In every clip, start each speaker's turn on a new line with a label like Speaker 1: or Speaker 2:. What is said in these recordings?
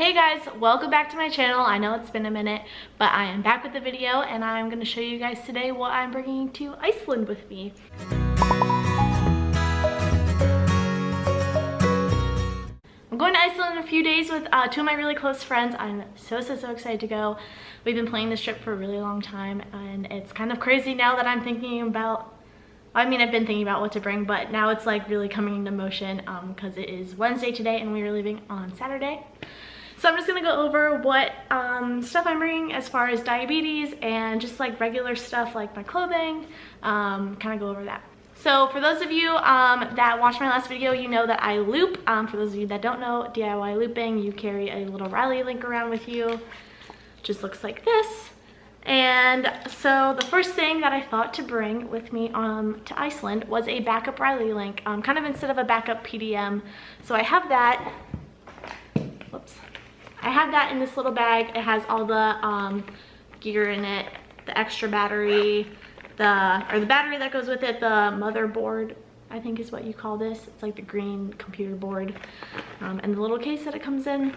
Speaker 1: Hey guys, welcome back to my channel. I know it's been a minute, but I am back with the video and I'm going to show you guys today what I'm bringing to Iceland with me. I'm going to Iceland in a few days with two of my really close friends. I'm so excited to go. We've been planning this trip for a really long time and it's kind of crazy now that I'm thinking about, I've been thinking about what to bring, but now it's like really coming into motion because it is Wednesday today and we are leaving on Saturday. So I'm just gonna go over what stuff I'm bringing as far as diabetes and just like regular stuff like my clothing, kind of go over that. So for those of you that watched my last video, you know that I loop. For those of you that don't know, DIY looping, you carry a little Riley link around with you. Just looks like this. And so the first thing that I thought to bring with me to Iceland was a backup Riley link, kind of instead of a backup PDM. So I have that. Whoops. I have that in this little bag. It has all the gear in it, the extra battery, the battery that goes with it, the motherboard, I think is what you call this. It's like the green computer board, and the little case that it comes in.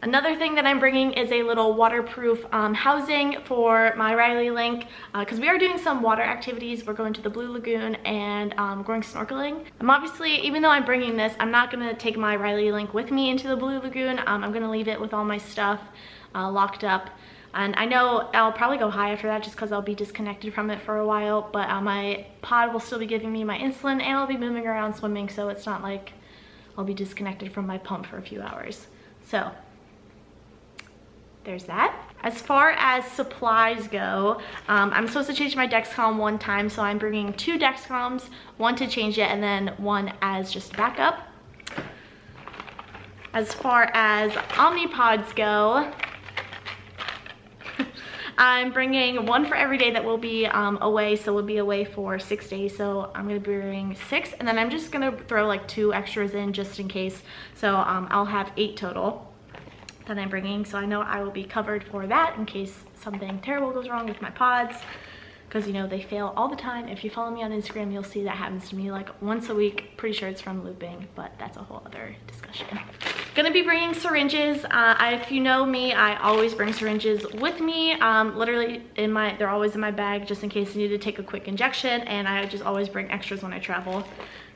Speaker 1: Another thing that I'm bringing is a little waterproof housing for my Riley link because we are doing some water activities. We're going to the Blue Lagoon and going snorkeling. I'm obviously, even though I'm bringing this, I'm not going to take my Riley link with me into the Blue Lagoon. I'm going to leave it with all my stuff locked up. And I know I'll probably go high after that just because I'll be disconnected from it for a while, but my pod will still be giving me my insulin and I'll be moving around swimming, so it's not like I'll be disconnected from my pump for a few hours. So there's that. As far as supplies go, I'm supposed to change my Dexcom one time, so I'm bringing two Dexcoms, one to change it and then one as just backup. As far as Omnipods go, I'm bringing one for every day that we'll be away, so we'll be away for 6 days, so I'm gonna bring 6, and then I'm just gonna throw like 2 extras in just in case, so I'll have 8 total that I'm bringing, so I know I will be covered for that in case something terrible goes wrong with my pods, because you know they fail all the time. If you follow me on Instagram, you'll see that happens to me like once a week. Pretty sure it's from looping, but that's a whole other discussion. Gonna be bringing syringes. If you know me, I always bring syringes with me. Literally they're always in my bag just in case I need to take a quick injection, and I just always bring extras when I travel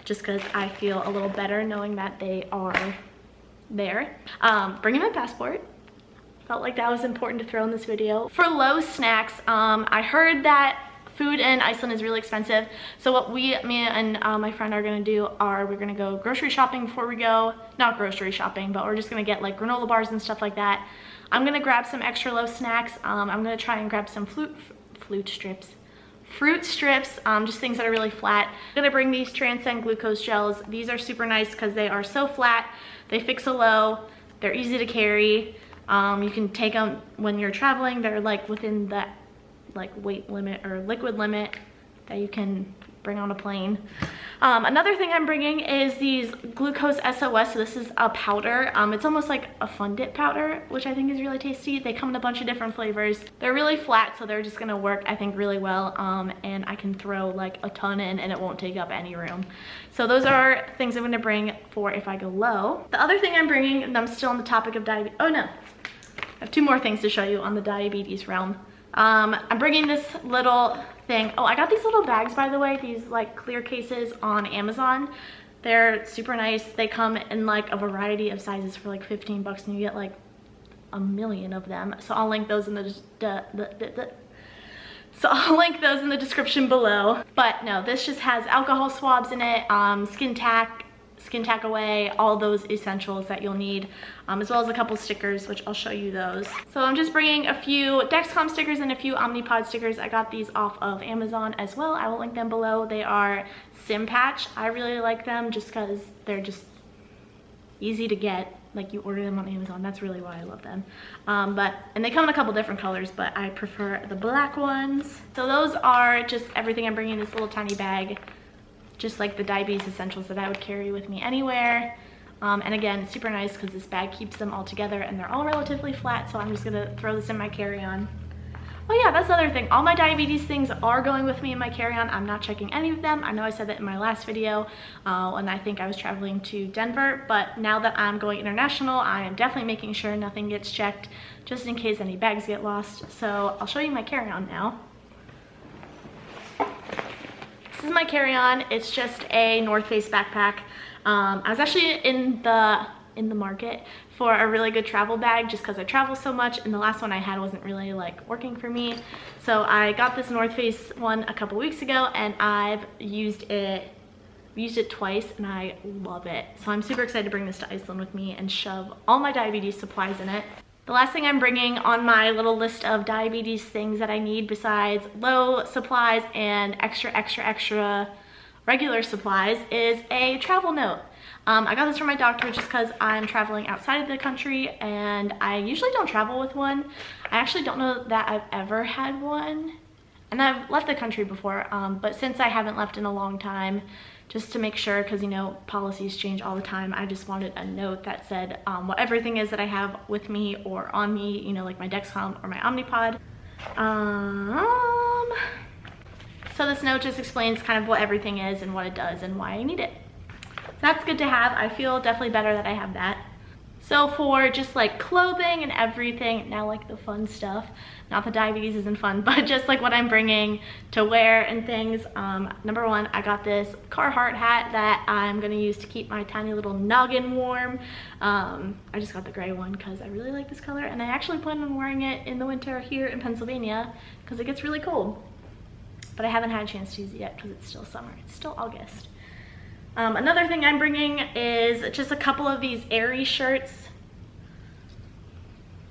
Speaker 1: just because I feel a little better knowing that they are there. Bringing my passport. Felt like that was important to throw in this video. For low snacks, I heard that food in Iceland is really expensive, so what me and my friend are gonna do we're gonna go grocery shopping before we go. Not grocery shopping, but we're just gonna get like granola bars and stuff like that. I'm gonna grab some extra low snacks. I'm gonna try and grab some fruit strips, just things that are really flat. I'm gonna bring these Transcend glucose gels. These are super nice because they are so flat. They fix a low, they're easy to carry. You can take them when you're traveling. They're like within the weight limit or liquid limit that you can bring on a plane. Another thing I'm bringing is these glucose SOS. So this is a powder. It's almost like a Fun Dip powder, which I think is really tasty. They come in a bunch of different flavors. They're really flat, so they're just gonna work, I think, really well. And I can throw like a ton in and it won't take up any room. So those are things I'm gonna bring for if I go low. The other thing I'm bringing, and I'm still on the topic of diabetes. Oh no, I have 2 more things to show you on the diabetes realm. I'm bringing this little thing. Oh, I got these little bags, by the way, these like clear cases on Amazon. They're super nice. They come in like a variety of sizes for like 15 bucks and you get like a million of them. So I'll link those in I'll link those in the description below. But no, this just has alcohol swabs in it, skin tack away, all those essentials that you'll need, as well as a couple stickers, which I'll show you those. So I'm just bringing a few Dexcom stickers and a few Omnipod stickers. I got these off of Amazon as well. I will link them below. They are SIM patch. I really like them just because they're just easy to get. Like, you order them on Amazon. That's really why I love them. And they come in a couple different colors, but I prefer the black ones. So those are just everything I'm bringing in this little tiny bag. Just like the diabetes essentials that I would carry with me anywhere. And again, it's super nice because this bag keeps them all together and they're all relatively flat, so I'm just gonna throw this in my carry-on. Oh yeah, that's the other thing. All my diabetes things are going with me in my carry-on. I'm not checking any of them. I know I said that in my last video when I think I was traveling to Denver, but now that I'm going international, I am definitely making sure nothing gets checked just in case any bags get lost. So I'll show you my carry-on now. This is my carry-on. It's just a North Face backpack. I was actually in the market for a really good travel bag just because I travel so much, and the last one I had wasn't really like working for me. So I got this North Face one a couple weeks ago, and I've used it twice and I love it. So I'm super excited to bring this to Iceland with me and shove all my diabetes supplies in it. The last thing I'm bringing on my little list of diabetes things that I need besides low supplies and extra regular supplies is a travel note. I got this from my doctor just because I'm traveling outside of the country, and I usually don't travel with one. I actually don't know that I've ever had one, and I've left the country before, but since I haven't left in a long time, just to make sure, because you know policies change all the time, I just wanted a note that said what everything is that I have with me or on me, you know, like my Dexcom or my Omnipod. So this note just explains kind of what everything is and what it does and why I need it. That's good to have. I feel definitely better that I have that. So for just like clothing and everything, now like the fun stuff, not that diabetes isn't fun, but just like what I'm bringing to wear and things. Number one, I got this Carhartt hat that I'm gonna use to keep my tiny little noggin warm. I just got the gray one because I really like this color, and I actually plan on wearing it in the winter here in Pennsylvania because it gets really cold. But I haven't had a chance to use it yet because it's still summer. It's still August. Another thing I'm bringing is just a couple of these Airy shirts.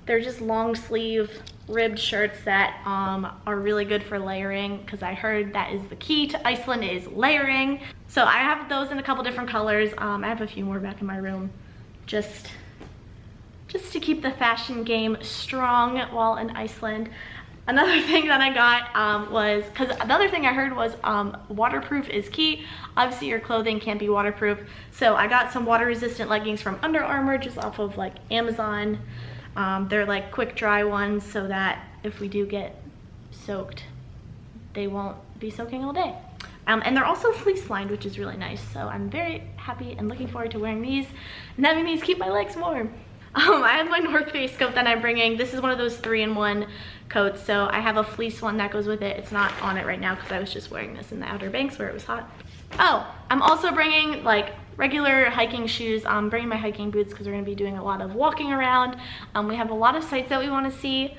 Speaker 1: They're just long sleeve ribbed shirts that are really good for layering, because I heard that is the key to Iceland is layering. So I have those in a couple different colors. I have a few more back in my room just to keep the fashion game strong while in Iceland. Another thing that I got was, because the other thing I heard was waterproof is key. Obviously your clothing can't be waterproof. So I got some water resistant leggings from Under Armour just off of like Amazon. They're like quick dry ones so that if we do get soaked, they won't be soaking all day. And they're also fleece lined, which is really nice. So I'm very happy and looking forward to wearing these and having these keep my legs warm. I have my North Face coat that I'm bringing. This is one of those 3-in-1 coats, so I have a fleece one that goes with it. It's not on it right now because I was just wearing this in the Outer Banks where it was hot. Oh, I'm also bringing like regular hiking shoes. I'm bringing my hiking boots because we're going to be doing a lot of walking around. We have a lot of sites that we want to see,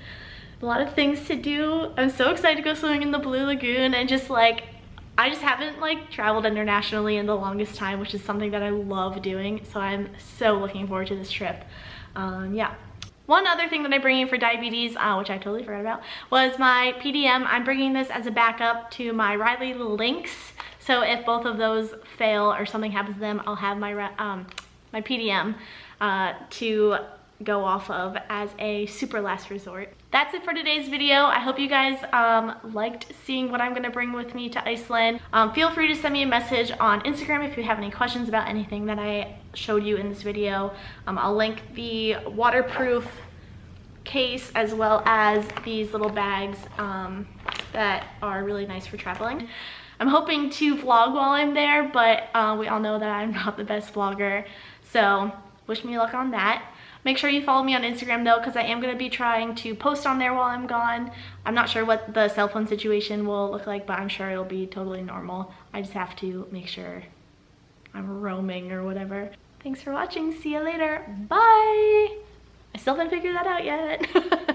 Speaker 1: a lot of things to do. I'm so excited to go swimming in the Blue Lagoon, and just like, I just haven't like traveled internationally in the longest time, which is something that I love doing. So I'm so looking forward to this trip. Yeah. One other thing that I'm bringing for diabetes, which I totally forgot about, was my PDM. I'm bringing this as a backup to my Riley Lynx. So if both of those fail or something happens to them, I'll have my my PDM to go off of as a super last resort. That's it for today's video. I hope you guys liked seeing what I'm gonna bring with me to Iceland. Feel free to send me a message on Instagram if you have any questions about anything that I showed you in this video. I'll link the waterproof case as well as these little bags that are really nice for traveling. I'm hoping to vlog while I'm there, but we all know that I'm not the best vlogger, so wish me luck on that. Make sure you follow me on Instagram though, because I am going to be trying to post on there while I'm gone. I'm not sure what the cell phone situation will look like, but I'm sure it'll be totally normal. I just have to make sure I'm roaming or whatever. Thanks for watching. See you later. Bye. I still haven't figured that out yet.